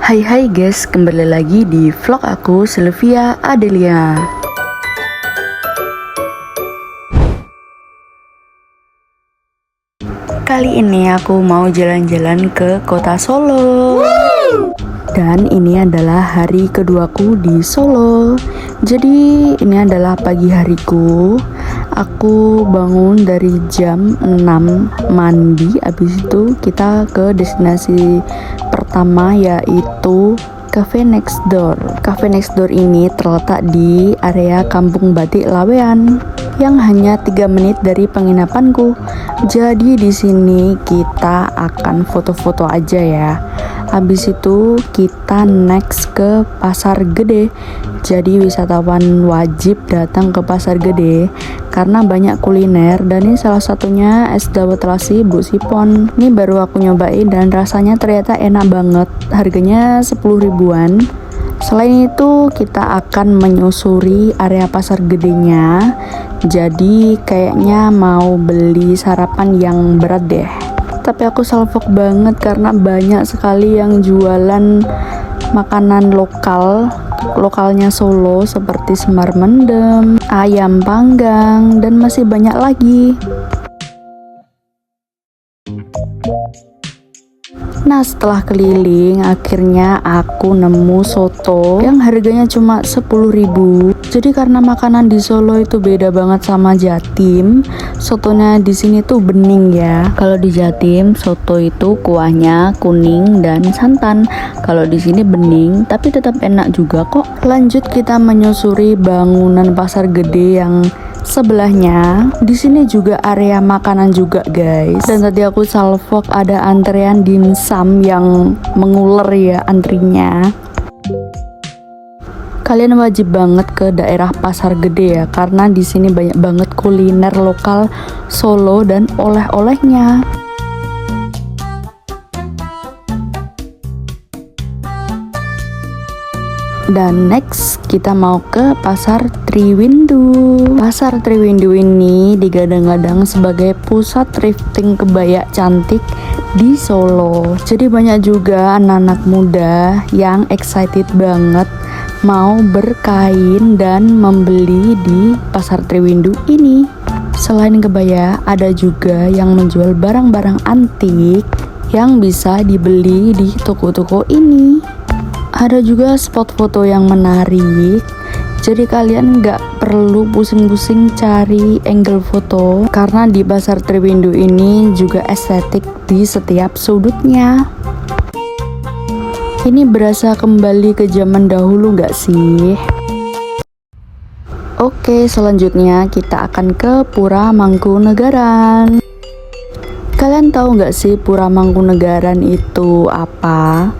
Hai hai guys, kembali lagi di vlog aku, Sylvia Adelia. Kali ini aku mau jalan-jalan ke kota Solo. Dan ini adalah hari keduaku di Solo. Jadi ini adalah pagi hariku. Aku bangun dari jam 6, mandi, habis itu kita ke destinasi pertama yaitu Cafe Next Door. Cafe Next Door ini terletak di area Kampung Batik Lawean yang hanya 3 menit dari penginapanku. Jadi di sini kita akan foto-foto aja ya. Habis itu kita next ke Pasar Gede. Jadi wisatawan wajib datang ke Pasar Gede karena banyak kuliner, dan ini salah satunya es dawet terasi Bu Sipon. Ini baru aku nyobain dan rasanya ternyata enak banget. Harganya 10 ribuan. Selain itu kita akan menyusuri area Pasar Gedenya. Jadi kayaknya mau beli sarapan yang berat deh. Tapi aku salfok banget karena banyak sekali yang jualan makanan lokalnya Solo seperti semar mendem, ayam panggang, dan masih banyak lagi. Nah, setelah keliling akhirnya aku nemu soto yang harganya cuma 10 ribu. Jadi karena makanan di Solo itu beda banget sama Jatim, sotonya di sini tuh bening ya. Kalau di Jatim soto itu kuahnya kuning dan santan. Kalau di sini bening tapi tetap enak juga kok. Lanjut kita menyusuri bangunan Pasar Gede yang sebelahnya. Di sini juga area makanan juga guys. Dan tadi aku salvok ada antrean dimsum yang mengular ya antrinya. Kalian wajib banget ke daerah Pasar Gede ya, karena di sini banyak banget kuliner lokal Solo dan oleh-olehnya. Dan next kita mau ke Pasar Triwindu. Pasar Triwindu ini digadang-gadang sebagai pusat thrifting kebaya cantik di Solo. Jadi banyak juga anak-anak muda yang excited banget mau berkain dan membeli di Pasar Triwindu ini. Selain kebaya, ada juga yang menjual barang-barang antik yang bisa dibeli di toko-toko ini. Ada juga spot foto yang menarik, jadi kalian nggak perlu pusing-pusing cari angle foto karena di Pasar Triwindu ini juga estetik di setiap sudutnya. Ini berasa kembali ke zaman dahulu nggak sih? Oke, selanjutnya kita akan ke Pura Mangkunegaran. Kalian tahu nggak sih Pura Mangkunegaran itu apa?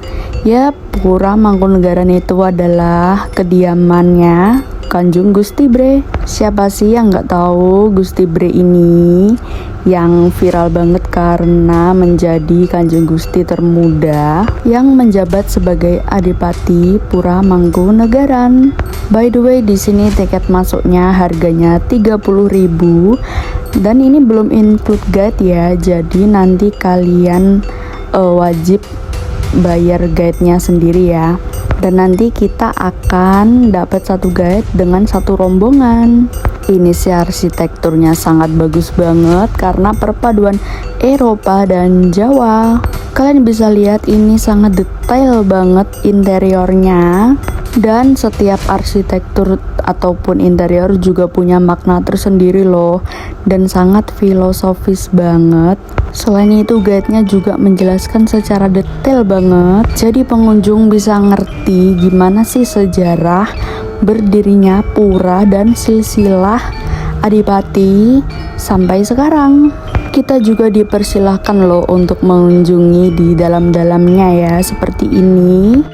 Ya, Pura Mangkunegaran itu adalah kediamannya Kanjeng Gusti Bre. Siapa sih yang nggak tahu Gusti Bre ini yang viral banget karena menjadi Kanjeng Gusti termuda yang menjabat sebagai Adipati Pura Mangkunegaran. By the way, di sini tiket masuknya harganya 30 ribu dan ini belum include guide ya. Jadi nanti kalian wajib bayar guide-nya sendiri ya. Dan nanti kita akan dapat satu guide dengan satu rombongan. Ini sih arsitekturnya sangat bagus banget karena perpaduan Eropa dan Jawa. Kalian bisa lihat ini sangat detail banget interiornya. Dan setiap arsitektur ataupun interior juga punya makna tersendiri loh, dan sangat filosofis banget. Selain itu guide-nya juga menjelaskan secara detail banget, jadi pengunjung bisa ngerti gimana sih sejarah berdirinya pura dan silsilah Adipati sampai sekarang. Kita juga dipersilahkan loh untuk mengunjungi di dalam-dalamnya ya, seperti ini.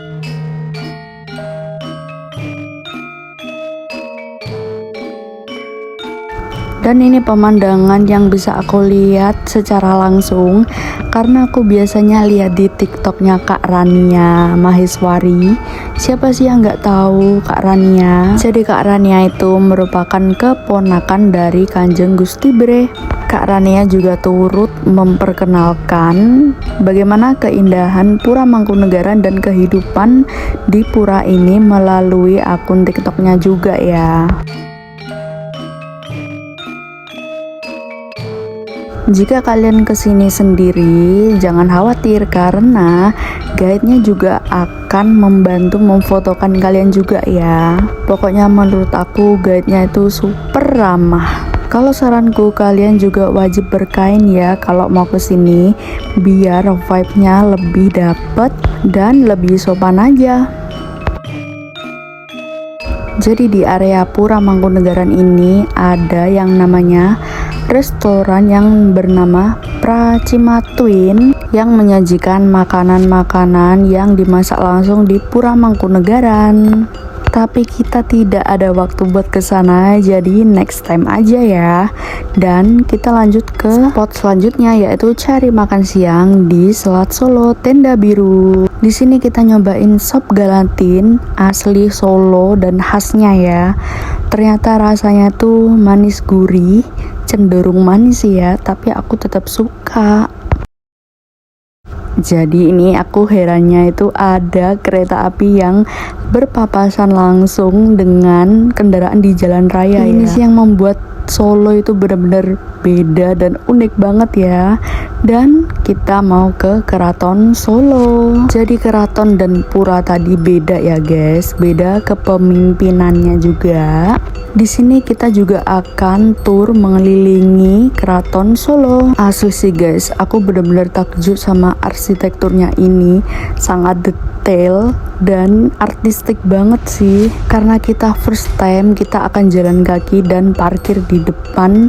Dan ini pemandangan yang bisa aku lihat secara langsung karena aku biasanya lihat di TikToknya Kak Rania Maheswari. Siapa sih yang nggak tahu Kak Rania? Jadi Kak Rania itu merupakan keponakan dari Kanjeng Gusti Bre. Kak Rania juga turut memperkenalkan bagaimana keindahan Pura Mangkunegaran dan kehidupan di pura ini melalui akun TikToknya juga ya. Jika kalian kesini sendiri, jangan khawatir karena guide-nya juga akan membantu memfotokan kalian juga ya. Pokoknya menurut aku guide-nya itu super ramah. Kalau saranku kalian juga wajib berkain ya kalau mau kesini, biar vibe-nya lebih dapet dan lebih sopan aja. Jadi di area Pura Mangkunegaran ini ada yang namanya restoran yang bernama Pracima Twin yang menyajikan makanan-makanan yang dimasak langsung di Pura Mangkunegaran. Tapi kita tidak ada waktu buat kesana, jadi next time aja ya. Dan kita lanjut ke spot selanjutnya, yaitu cari makan siang di Selat Solo Tenda Biru. Di sini kita nyobain sop gelatin asli Solo dan khasnya ya. Ternyata rasanya tuh manis gurih, cenderung manis ya, tapi aku tetap suka. Jadi ini aku herannya itu ada kereta api yang berpapasan langsung dengan kendaraan di jalan raya. Ini sih yang membuat Solo itu benar-benar beda dan unik banget ya. Dan kita mau ke Keraton Solo. Jadi keraton dan pura tadi beda ya guys, beda kepemimpinannya juga. Di sini kita juga akan tur mengelilingi Keraton Solo. Asli sih guys, aku benar-benar takjub sama arsitekturnya ini, sangat detail dan artistik banget sih. Karena kita first time, kita akan jalan kaki dan parkir di depan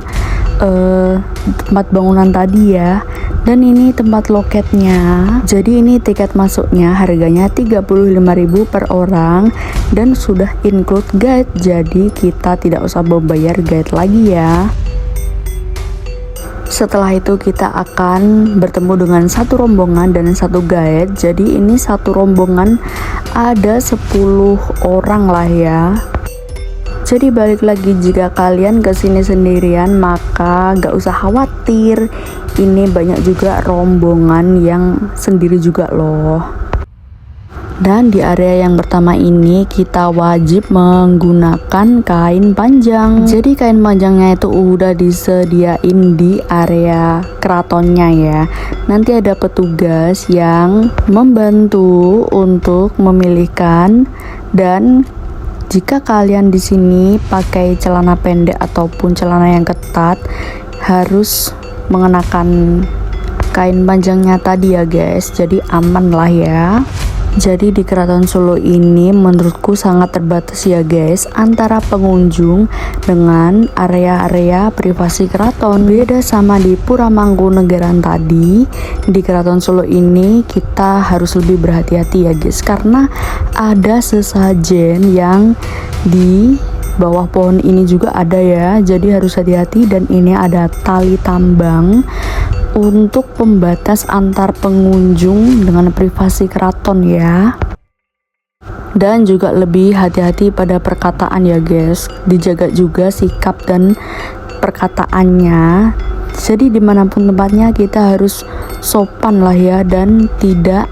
tempat bangunan tadi ya. Dan ini tempat loketnya. Jadi ini tiket masuknya harganya 35.000 per orang dan sudah include guide. Jadi kita tidak usah membayar guide lagi ya. Setelah itu kita akan bertemu dengan satu rombongan dan satu guide. Jadi ini satu rombongan ada 10 orang lah ya. Jadi balik lagi, jika kalian kesini sendirian maka gak usah khawatir, ini banyak juga rombongan yang sendiri juga loh. Dan di area yang pertama ini kita wajib menggunakan kain panjang. Jadi kain panjangnya itu udah disediain di area keratonnya ya. Nanti ada petugas yang membantu untuk memilihkan. Dan jika kalian di sini pakai celana pendek ataupun celana yang ketat, harus mengenakan kain panjangnya tadi ya guys. Jadi aman lah ya. Jadi di Keraton Solo ini menurutku sangat terbatas ya guys antara pengunjung dengan area-area privasi keraton. Beda sama di Pura Mangkunegaran tadi, di Keraton Solo ini kita harus lebih berhati-hati ya guys, karena ada sesajen yang di bawah pohon ini juga ada ya. Jadi harus hati-hati. Dan ini ada tali tambang untuk pembatas antar pengunjung dengan privasi keraton ya. Dan juga lebih hati-hati pada perkataan ya guys, dijaga juga sikap dan perkataannya. Jadi dimanapun tempatnya kita harus sopan lah ya, dan tidak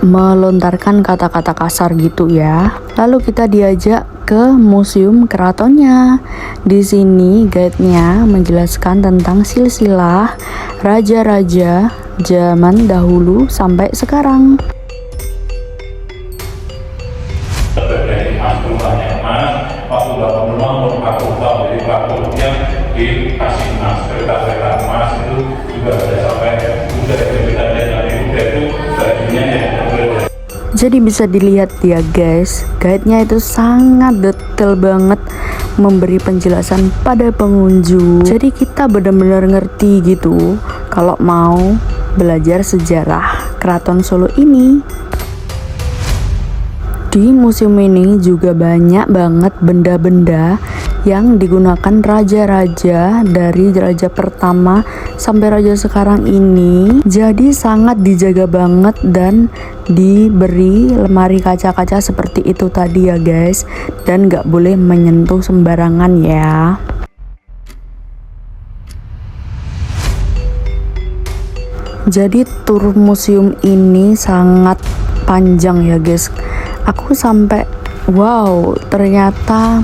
melontarkan kata-kata kasar gitu ya. Lalu kita diajak ke museum keratonnya. Di sini guide-nya menjelaskan tentang silsilah raja-raja zaman dahulu sampai sekarang. Terjadi banyak emas, waktu dapat peluang berpaku dari paku yang dikasih emas, kereta-kereta emas itu juga ada sampai udah kita lihat itu bajunya yang berbeda. Jadi bisa dilihat ya guys, guide-nya itu sangat detail banget memberi penjelasan pada pengunjung. Jadi kita benar-benar ngerti gitu kalau mau belajar sejarah Keraton Solo ini. Di museum ini juga banyak banget benda-benda yang digunakan raja-raja dari raja pertama sampai raja sekarang ini. Jadi sangat dijaga banget dan diberi lemari kaca-kaca seperti itu tadi ya guys. Dan gak boleh menyentuh sembarangan ya. Jadi tur museum ini sangat panjang ya guys. Aku sampai wow, ternyata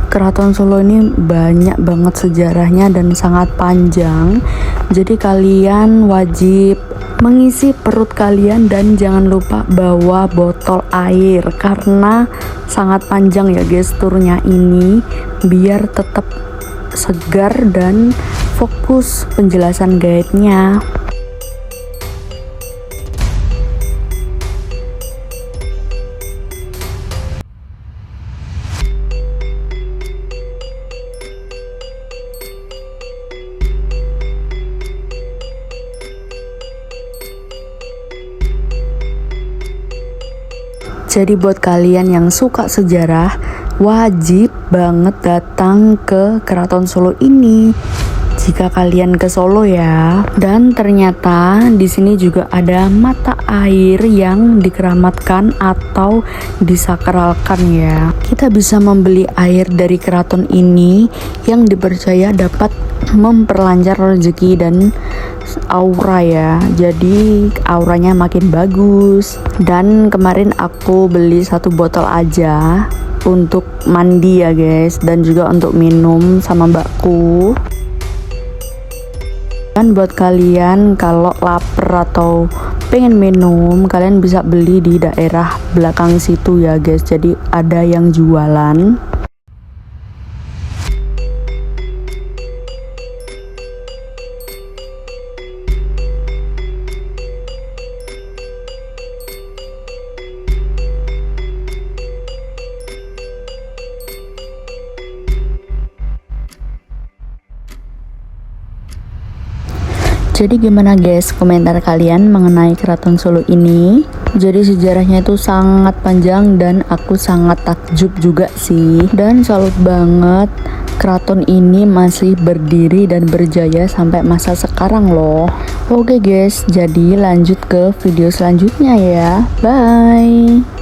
Keraton Solo ini banyak banget sejarahnya dan sangat panjang. Jadi kalian wajib mengisi perut kalian dan jangan lupa bawa botol air karena sangat panjang ya guys turnya ini, biar tetap segar dan fokus penjelasan guide-nya. Jadi buat kalian yang suka sejarah, wajib banget datang ke Keraton Solo ini jika kalian ke Solo ya. Dan ternyata di sini juga ada mata air yang dikeramatkan atau disakralkan ya. Kita bisa membeli air dari keraton ini yang dipercaya dapat memperlancar rezeki dan aura ya, jadi auranya makin bagus. Dan kemarin aku beli 1 botol aja untuk mandi ya guys, dan juga untuk minum sama mbakku. Dan buat kalian kalau lapar atau pengen minum, kalian bisa beli di daerah belakang situ ya guys, jadi ada yang jualan. Jadi gimana guys komentar kalian mengenai Keraton Solo ini? Jadi sejarahnya itu sangat panjang dan aku sangat takjub juga sih. Dan salut banget keraton ini masih berdiri dan berjaya sampai masa sekarang loh. Oke guys, jadi lanjut ke video selanjutnya ya. Bye.